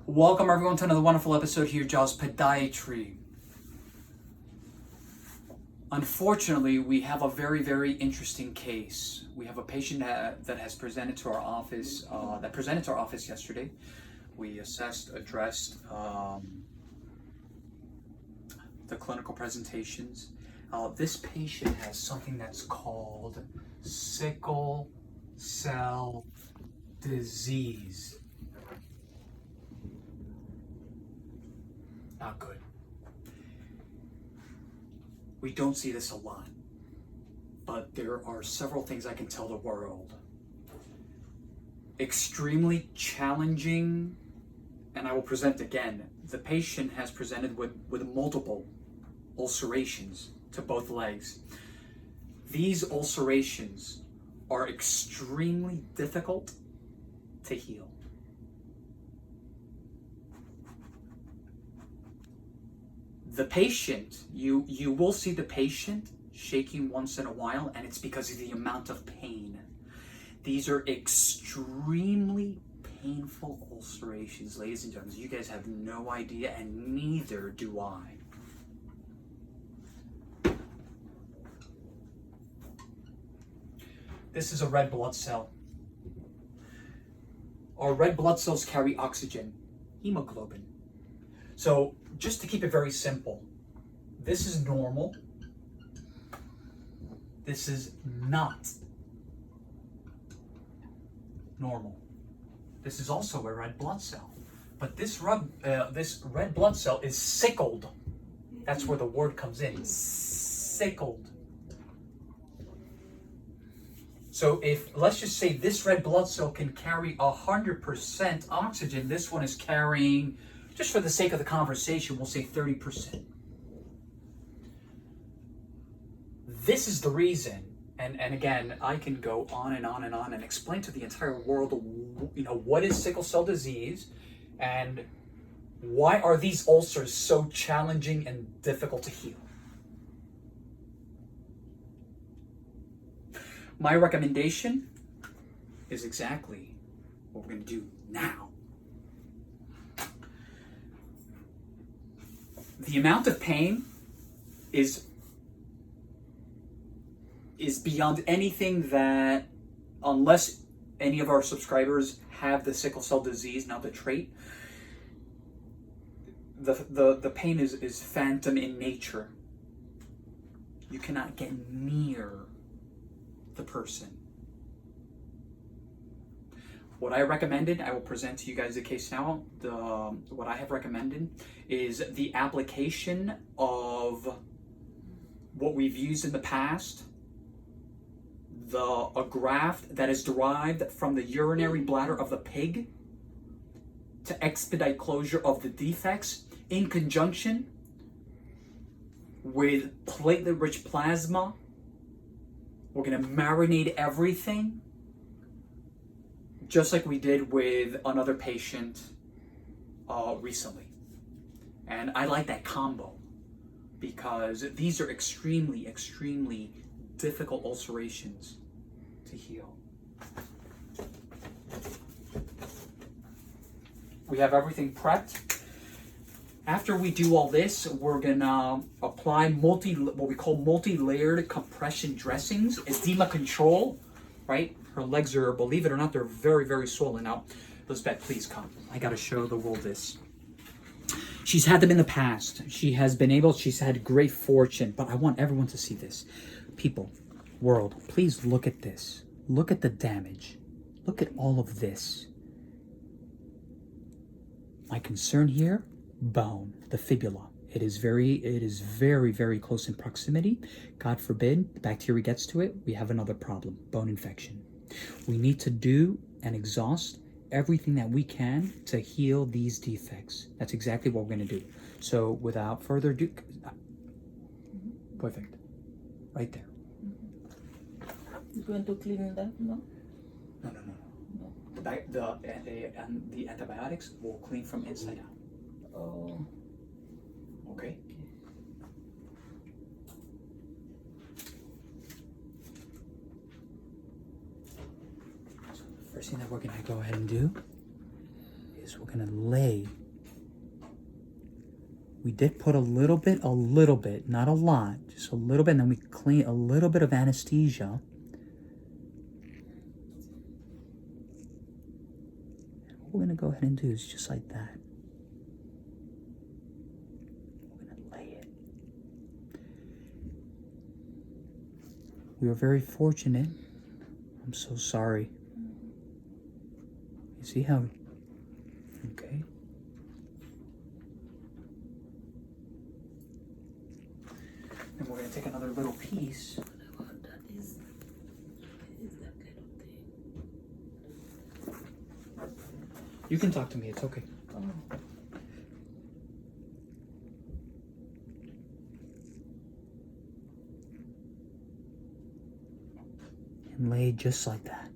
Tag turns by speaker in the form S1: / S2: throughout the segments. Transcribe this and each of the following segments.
S1: Welcome everyone to another wonderful episode here, Jaws Podiatry. Unfortunately, we have a very interesting case. We have a patient that has presented to our office, yesterday. We assessed, addressed the clinical presentations. This patient has something that's called sickle cell disease. Not good. We don't see this a lot, but there are several things I can tell the world. Extremely challenging, and I will present again. The patient has presented with multiple ulcerations to both legs. These ulcerations are extremely difficult to heal. The patient, you will see the patient shaking once in a while, and it's because of the amount of pain. These are extremely painful ulcerations, ladies and gentlemen. You guys have no idea, and neither do I. This is a red blood cell. Our red blood cells carry oxygen, hemoglobin. So just to keep it very simple, this is normal. This is not normal. This is also a red blood cell. But this red blood cell is sickled. That's where the word comes in, sickled. So if, let's just say this red blood cell can carry 100% oxygen, this one is carrying, just for the sake of the conversation, we'll say 30%. This is the reason, and again, I can go on and on and on and explain to the entire world, what is sickle cell disease and why are these ulcers so challenging and difficult to heal. My recommendation is exactly what we're going to do now. The amount of pain is beyond anything that, unless any of our subscribers have the sickle cell disease, not the trait, the pain is phantom in nature. You cannot get near the person. What I recommended, I will present to you guys the case now. What I have recommended is the application of what we've used in the past, a graft that is derived from the urinary bladder of the pig to expedite closure of the defects, in conjunction with platelet-rich plasma. We're going to marinate everything, just like we did with another patient recently. And I like that combo because these are extremely difficult ulcerations to heal. We have everything prepped. After we do all this, we're gonna apply what we call multi-layered compression dressings, edema control, right? Her legs are, believe it or not, they're very swollen. Now, Elizabeth, please come. I gotta show the world this. She's had them in the past. She's had great fortune, but I want everyone to see this. People, world, please look at this. Look at the damage. Look at all of this. My concern here, bone, the fibula. It is very close in proximity. God forbid the bacteria gets to it, we have another problem, bone infection. We need to do and exhaust everything that we can to heal these defects. That's exactly what we're going to do. So without further ado, perfect, right there.
S2: You're going to clean that, no?
S1: No. The antibiotics will clean from inside out.
S2: Oh.
S1: Okay. So the first thing that we're gonna go ahead and do is we're gonna lay. We did put a little bit, not a lot, just a little bit, and then we clean a little bit of anesthesia. And what we're gonna go ahead and do is just like that. We're gonna lay it. We were very fortunate. I'm so sorry. You see how, okay. And we're gonna take another little piece.
S2: That is that kind of thing.
S1: You can talk to me, it's okay.
S2: Oh.
S1: And lay just like that.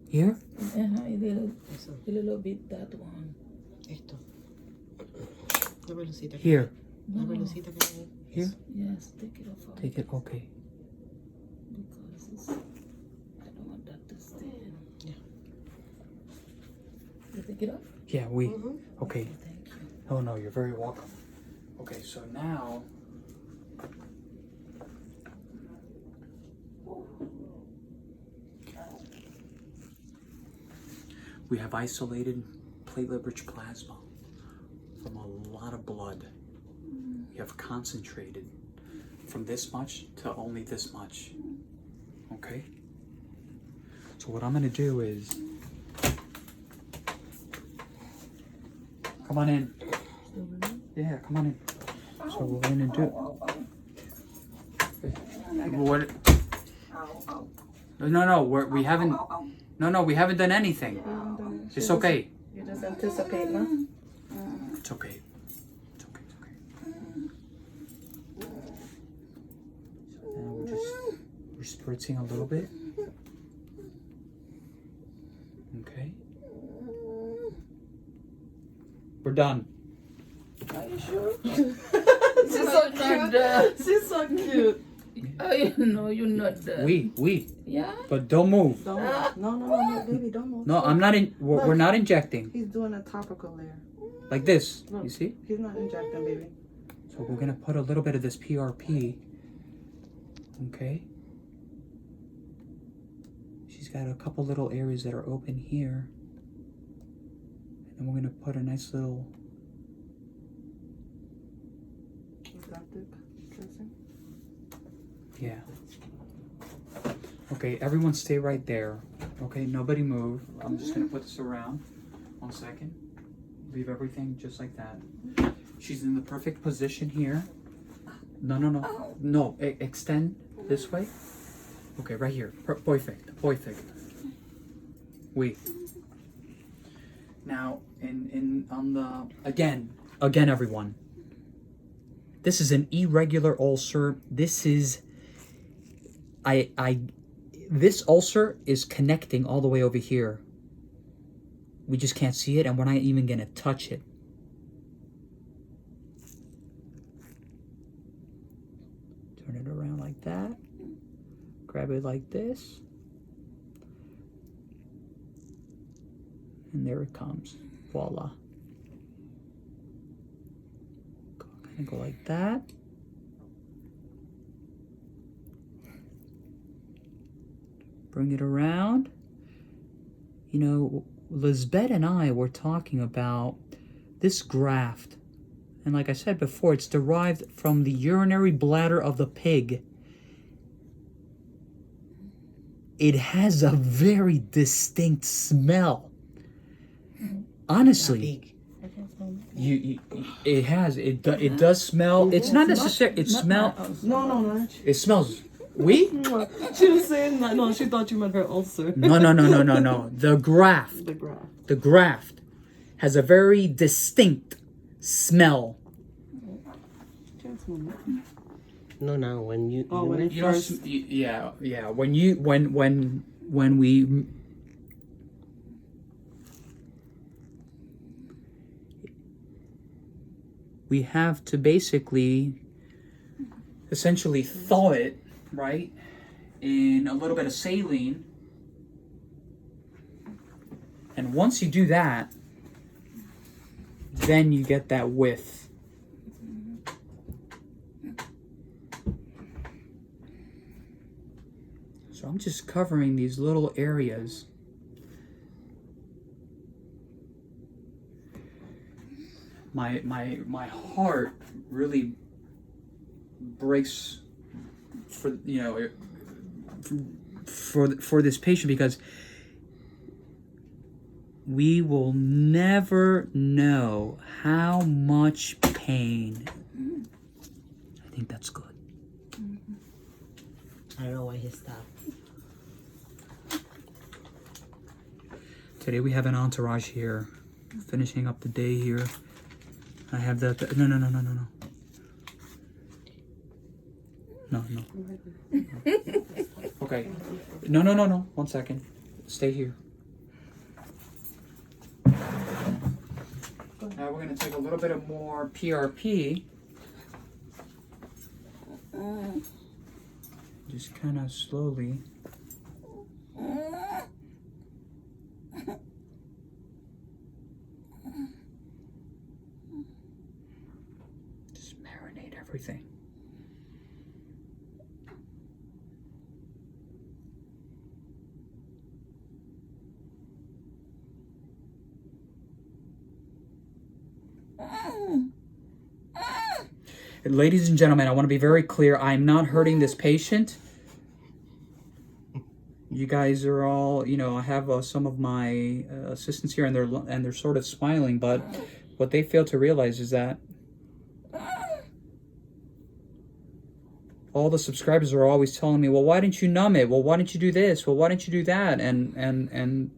S1: Here?
S2: A little bit that one.
S3: Esto. La pelucita.
S1: Here.
S3: La pelucita que hay.
S1: Here?
S2: Yes, take it off.
S1: Take it, okay.
S2: Because it's, I don't want that to stay.
S3: Yeah.
S2: You take it off?
S1: Yeah, okay.
S2: Thank you.
S1: Oh no, you're very welcome. Okay, so now we have isolated platelet-rich plasma from a lot of blood. We have concentrated from this much to only this much. Okay? So what I'm gonna do is, come on in. Yeah, come on in. So what we're gonna do? What? No, we haven't. No, we haven't done anything. It's okay.
S2: You just anticipate, no?
S1: It's okay. It's okay. So now we're spritzing a little bit. Okay. We're done.
S2: Are you sure? She's so cute. She's so cute. Oh, no, you're not done.
S1: We.
S2: Yeah?
S1: But don't move.
S3: Don't move. No, baby, don't move.
S1: No, I'm not in. We're not injecting.
S3: He's doing a topical layer.
S1: Like this.
S3: Look,
S1: You see?
S3: He's not injecting, baby.
S1: So we're gonna put a little bit of this PRP. Okay. She's got a couple little areas that are open here. And then we're gonna put a nice little.
S3: Septic dressing.
S1: Yeah. Okay, everyone stay right there. Okay, nobody move. I'm just gonna put this around. 1 second. Leave everything just like that. She's in the perfect position here. No, extend this way. Okay, right here. Perfect. Wait. Now, on the again, everyone. This is an irregular ulcer. This is this ulcer is connecting all the way over here. We just can't see it, and we're not even gonna touch it. Turn it around like that. Grab it like this. And there it comes. Voila. Kind of go like that. Bring it around. You know, Lisbeth and I were talking about this graft. And like I said before, it's derived from the urinary bladder of the pig. It has a very distinct smell. Honestly, it does smell. It's not necessarily. It smells.
S3: No.
S1: It smells. We?
S3: She was saying that. No, she thought you meant her ulcer.
S1: No. The graft. The graft has a very distinct smell.
S3: No. When you.
S1: Oh, when you first. Yeah. When we. We have to basically essentially thaw it, right, in a little bit of saline. And once you do that, then you get that width. So I'm just covering these little areas. My heart really breaks for, you know, for this patient, because we will never know how much pain. I think that's good.
S3: I don't know why he stopped.
S1: Today we have an entourage here, finishing up the day here. I have the no. Okay. No. 1 second. Stay here. Now we're going to take a little bit of more PRP. Just kind of slowly. Just marinate everything. Ladies and gentlemen, I want to be very clear. I'm not hurting this patient. You guys are all, you know, I have some of my assistants here, and they're sort of smiling, but what they fail to realize is that all the subscribers are always telling me, well, why didn't you numb it? Well, why didn't you do this? Well, why didn't you do that? And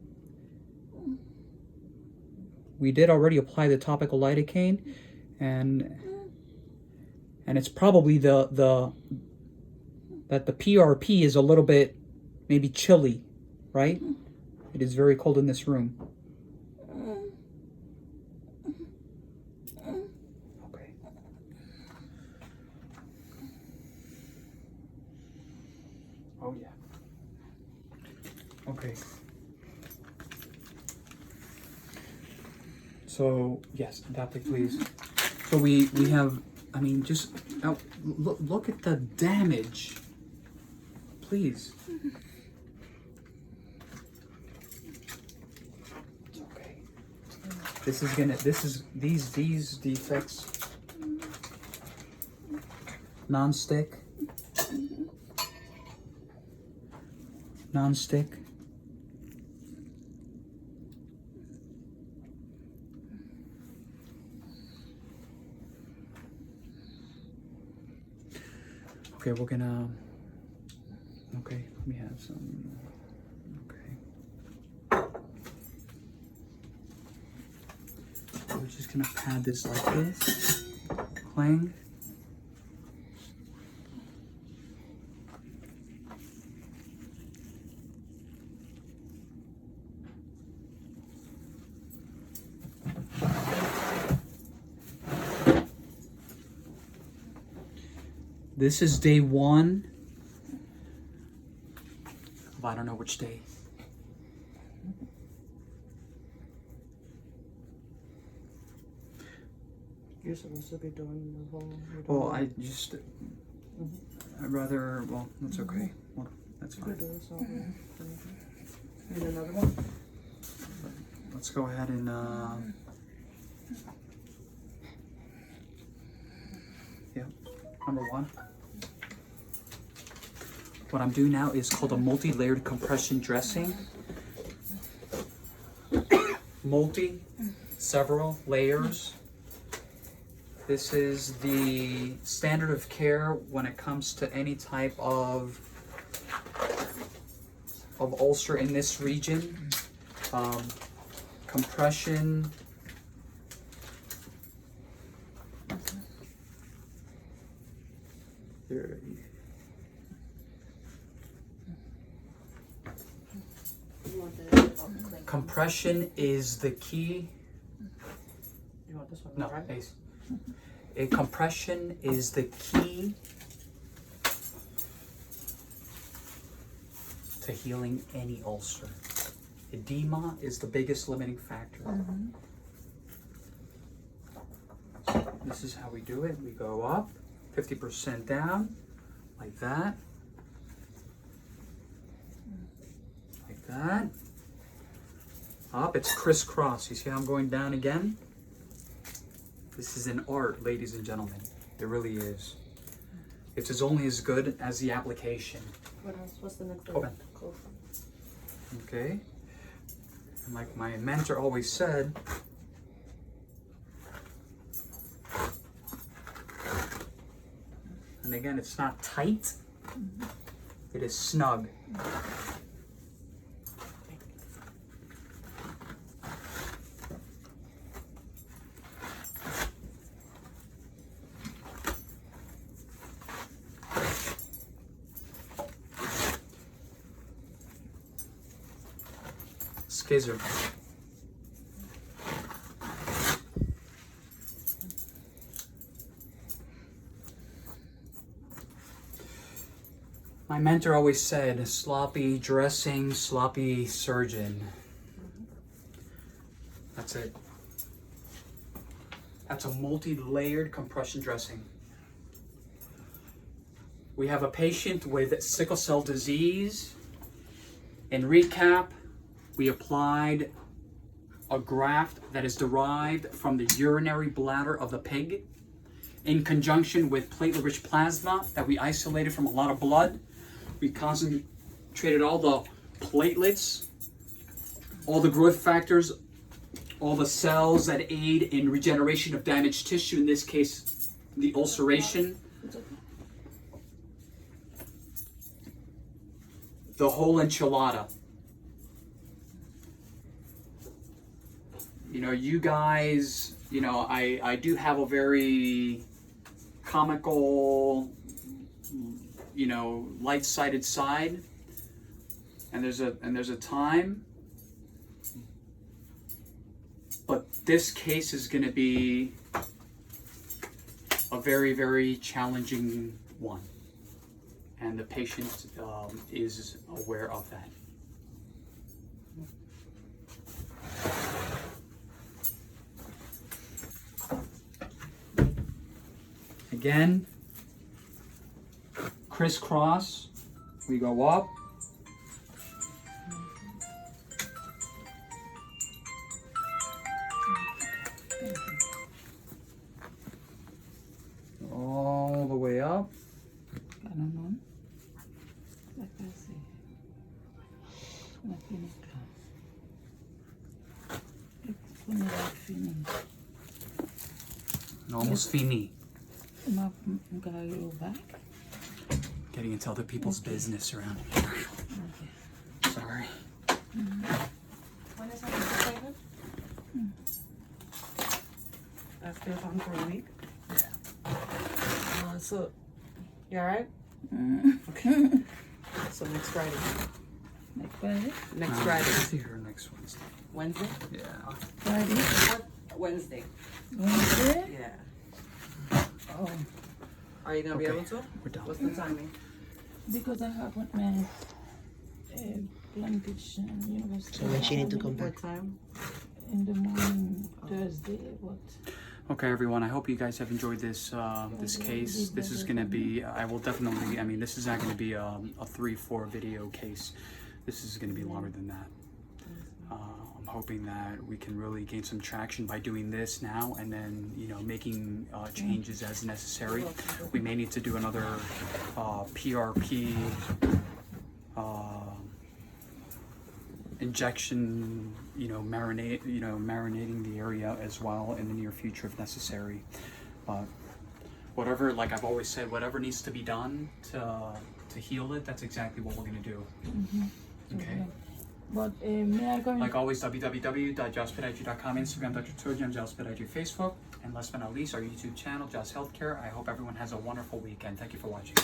S1: we did already apply the topical lidocaine, and it's probably that the PRP is a little bit maybe chilly, right? It is very cold in this room. Okay. Oh yeah. Okay. So yes, adaptive, please. So we have. I mean, just look at the damage, please. It's okay. These defects, non-stick. Okay, we're gonna. Okay, let me have some. Okay. We're just gonna pad this like this. Clang. This is day 1. I don't know which day.
S3: You're supposed to be doing the whole.
S1: Well, I just. I'd rather. Well, that's okay. Well, that's fine.
S3: Need another one?
S1: Let's go ahead and. Yeah, number 1. What I'm doing now is called a multi-layered compression dressing. Several layers. This is the standard of care when it comes to any type of ulcer in this region. Compression. Here. Compression is the key.
S3: You want this one?
S1: No,
S3: right?
S1: Ace. Compression is the key to healing any ulcer. Edema is the biggest limiting factor. So this is how we do it. We go up, 50% down, like that. Like that. Up, it's crisscross. You see how I'm going down again? This is an art, ladies and gentlemen. It really is. It's only as good as the application.
S3: What else? What's the next
S1: Open.
S3: one?
S1: Okay. And like my mentor always said, and again, it's not tight, it is snug. Skizzer. My mentor always said, sloppy dressing, sloppy surgeon. That's it. That's a multi-layered compression dressing. We have a patient with sickle cell disease. In recap, we applied a graft that is derived from the urinary bladder of the pig in conjunction with platelet-rich plasma that we isolated from a lot of blood. We concentrated all the platelets, all the growth factors, all the cells that aid in regeneration of damaged tissue, in this case, the ulceration. The whole enchilada. You know, you guys, you know, I do have a very comical, you know, light-sided side, and there's a time, but this case is going to be a very, very challenging one, and the patient is aware of that. Again, crisscross, we go up. All the way up. And almost fini. Getting into other people's business around here. Sorry.
S3: When is that appointment? That's been on for a week?
S1: Yeah.
S3: So, you alright? Okay. So next Friday.
S2: Next Friday?
S3: Next Friday.
S1: See her next Wednesday.
S3: Wednesday?
S1: Yeah.
S2: Friday?
S3: What? Wednesday.
S2: Wednesday?
S3: Yeah.
S2: Oh,
S3: Are you gonna be able to?
S1: We're done.
S3: What's the timing?
S2: because I have with my plantation university.
S3: So when she need to come back? What time?
S2: In the morning, Thursday, what?
S1: Okay, everyone, I hope you guys have enjoyed this this case. This is going to be, I will definitely, I mean, this is not going to be a 3-4 video case. This is going to be longer than that. I'm hoping that we can really gain some traction by doing this now and then, you know, making changes as necessary. We may need to do another PRP injection, marinating the area as well in the near future if necessary. But whatever, like I've always said, whatever needs to be done to heal it, that's exactly what we're gonna do. Okay.
S2: But may I go in?
S1: Like always, www.jospodiatry.com, Instagram, Dr. Turgeon, Joss Podiatry, Facebook, and last but not least, our YouTube channel, Joss Healthcare. I hope everyone has a wonderful weekend. Thank you for watching.